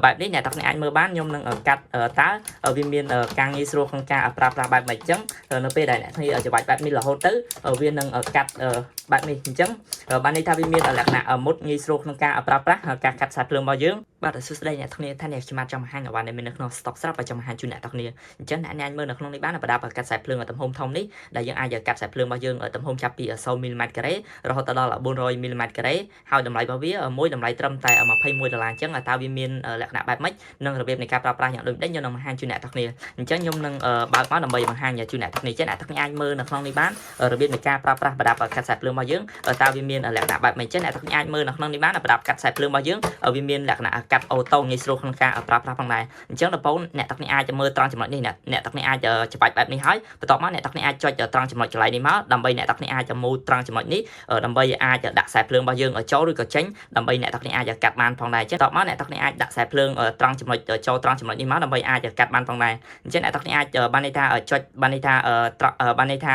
បែបនេះអ្នកទាំងនេះអាចមើលបានខ្ញុំនឹងកាត់តើវាមានការងាយស្រួលក្នុងការប្រើប្រាស់បែបម៉េចអញ្ចឹងនៅពេលដែលអ្នកគ្នាច្បាច់បែបនេះរហូតទៅវានឹងកាត់បែបនេះអញ្ចឹងបានន័យថាវាមានលក្ខណៈមុតងាយស្រួលក្នុងការប្រើប្រាស់ការកាត់ខ្សែភ្លើងរបស់យើងបាទសួស្តីអ្នកគ្នាថាអ្នកខ្ញុំចង់បង្ហាញអ្វីដែលមាននៅក្នុង stock ស្រាប់ហើយចង់បង្ហាញជូនអ្នកទាំងគ្នាអញ្ចឹងអ្នកអាចមើលនៅក្នុងនេះបានប្រដាប់កាត់ខ្សែភ្លើងទំហំធំនេះដែលយើងអាចកាត់ខ្សែភ្លើងរបស់យើងទំហំចាប់ពី0មីលីម៉ែត្រការ៉េរហូតដល់400មីលីម៉ែត្រការ៉េហើយតម្លៃរបស់វាមួយតម្លៃត្រឹមតែ$21អញ្ចឹងតើវាមានលក្ខណៈបែបម៉េចនិងរបៀបនៃការប្រើប្រាស់យ៉ាងដូចនេះខ្ញុំនឹងបង្ហាញជូនអ្នកទាំងគ្នាអញ្ចឹងខ្ញុំនឹងបើកមកដើម្បីបង្ហាញជូនអ្នកទាំងគ្នាចេះអ្នកទាំងគ្នាអាចមើលនៅក្នុងនេះបានរបៀបនៃការប្រើប្រាស់ប្រដាប់កាត់ខ្សែភ្លើងរបស់យើងតើវាមានលក្ខណៈបែបម៉េចចេះអ្នកទាំងគ្នាអាចមើលនៅក្នុងនេះបានប្រដាប់កាត់ខ្សែភ្លើងរបស់យើងវាមានលក្ខណៈកាត់អូតូងាយស្រួលក្នុងការប្រើប្រាស់ផងដែរអញ្ចឹងដំបូងអ្នកទាំងគ្នាអាចមើលត្រង់ចំណុចនេះអ្នកទាំងគ្នាអាចច្បាច់បែបនេះហើយបន្ទាប់មកអ្នកទាំងគ្នាអាចចុចត្រង់ចំណុចកន្លែងនេះមកដើម្បីអ្នកទាំងគ្នាអាចមូលត្រង់ចំណុចនេះដើម្បីអាចដាក់ខ្សែភ្លើងរបស់យើងចូលឬក៏ចេញដើម្បីអ្នកទាំងគ្នាអាចកាត់បានផងដែរអញ្ចឹងបន្ទាប់មកអ្នកទាំងគ្នាអាចដាក់ខ្សែភ្លើងត្រង់ចំណុចចូលត្រង់ចំណុចនេះមកដើម្បីអាចកាត់បានផងដែរអញ្ចឹងអ្នកទាំងគ្នាអាចបានន័យថាចុចបានន័យថា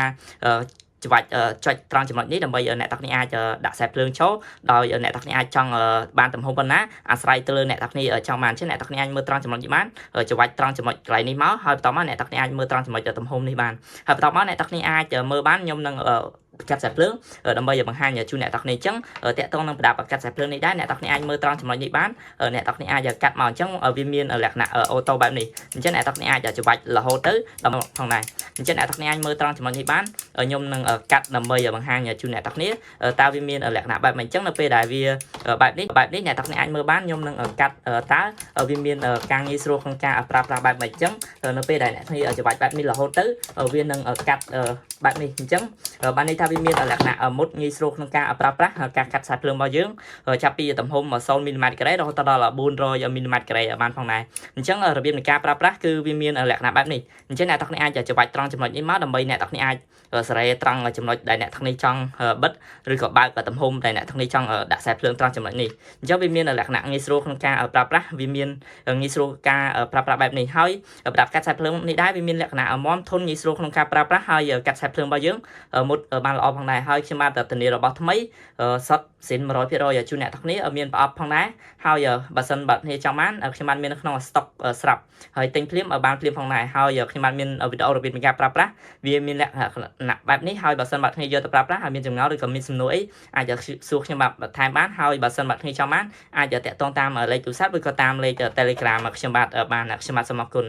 ច្បាច់ចុចត្រង់ចំណុចនេះដើម្បីអ្នកទាំងគ្នាអាចដាក់ខ្សែភ្លើងចូលដោយអ្នកទាំងគ្នាអាចចង់បានទំហំប៉ុណ្ណាអាស្រ័យទៅលើអ្នកទាំងគ្នាចង់បានចឹងអ្នកទាំងគ្នាអាចមើលត្រង់ចំណុចនេះបានច្បាច់ត្រង់ចំណុចកន្លែងនេះមកហើយបន្តមកអ្នកទាំងគ្នាអាចមើលត្រង់ចំណុចទំហំនេះបានហើយបន្តមកអ្នកទាំងគ្នាអាចមើលបានខ្ញុំនឹងកាត់ខ្សែភ្លើងដើម្បីបង្ហាញជូនអ្នកទាំងគ្នាអញ្ចឹងតាក់ទងនឹងប្រដាប់កាត់ខ្សែភ្លើងនេះដែរអ្នកទាំងគ្នាអាចមើលត្រង់ចំណុចនេះបានអ្នកទាំងគ្នាអាចកាត់មកអញ្ចឹងវាមានលក្ខណៈអូតូបែបនេះអញ្ចឹងអ្នកទាំងគ្នាអាចច្បាច់រហូតទៅដល់ផងដែរអញ្ចឹងអ្នកទាំងគ្នាអាចមើលត្រង់ចំណុចនេះបានខ្ញុំនឹងកាត់ដើម្បីបង្ហាញជូនអ្នកទាំងគ្នាតើវាមានលក្ខណៈបែបម៉េចអញ្ចឹងនៅពេលដែលវាបែបនេះអ្នកទាំងគ្នាអាចមើលបានខ្ញុំនឹងកាត់តើវាមានការងាយស្រួលក្នុងការប្រើប្រាស់បែបម៉េចអញ្ចឹងនៅពេលដែលអ្នកគ្នាច្បាច់បែបនេះរហូតទៅវានឹងកាត់បែបនេះអញ្ចឹងបានន័យថាវាមានលក្ខណៈមុតងាយស្រួលក្នុងការប្រើប្រាស់ការកាត់ខ្សែភ្លើងរបស់យើងចាប់ពីទំហំ0មីលីម៉ែត្រការ៉េរហូតដល់400មីលីម៉ែត្រការ៉េបានផងដែរអញ្ចឹងរបៀបនៃការប្រើប្រាស់គឺវាមានលក្ខណៈបែបនេះអញ្ចឹងអ្នកទាំងគ្នាអាចច្បាច់ត្រង់ចំណុចនេះមកដើម្បីអ្នកទាំងគ្នាអាចសេរីត្រង់ចំណុចដែលអ្នកទាំងគ្នាចង់បិទឬក៏បើកទំហំដែលអ្នកទាំងគ្នាចង់ដាក់ខ្សែភ្លើងត្រង់ចំណុចនេះអញ្ចឹងវាមានលក្ខណៈងាយស្រួលក្នុងការប្រើប្រាស់វាមានងាយស្រួលការប្រើប្រាស់បែបនេះហើយប្រដាប់កាត់ខ្សែភ្លើងនេះដែរវាមានលក្ខណៈមាំធន់ងាយស្រួលក្នុងការប្រើប្រាស់ហើយកាត់ខ្សែភ្លើងរបស់យើងមុតបានល្អផងដែរហើយខ្ញុំបាទធានារបស់ថ្មីសុទ្ធសិន100%ជូនអ្នកទាំងគ្នាមានប្រអប់ផងដែរហើយបើសិនបើគ្នាចង់បានខ្ញុំបានមាននៅក្នុង stock ស្រាប់ហើយទិញភ្លាមបានភ្លាមផងដែរហើយខ្ញុំបានមានវីដេអូរបៀបនៃការប្រើប្រាស់វាមានលក្ខណៈបែបនេះហើយបើសិនបើគ្នាយកទៅប្រើប្រាស់ហើយមានចម្ងល់ឬក៏មានសំណួរអីអាចសួរខ្ញុំបាទបន្ថែមបានហើយបើសិនបើគ្នាចង់បានអាចតាក់ទងតាមលេខទូរស័ព្ទឬក៏តាមលេខ Telegram ខ្ញុំបាទបានខ្ញុំបាទសូមអរគុណ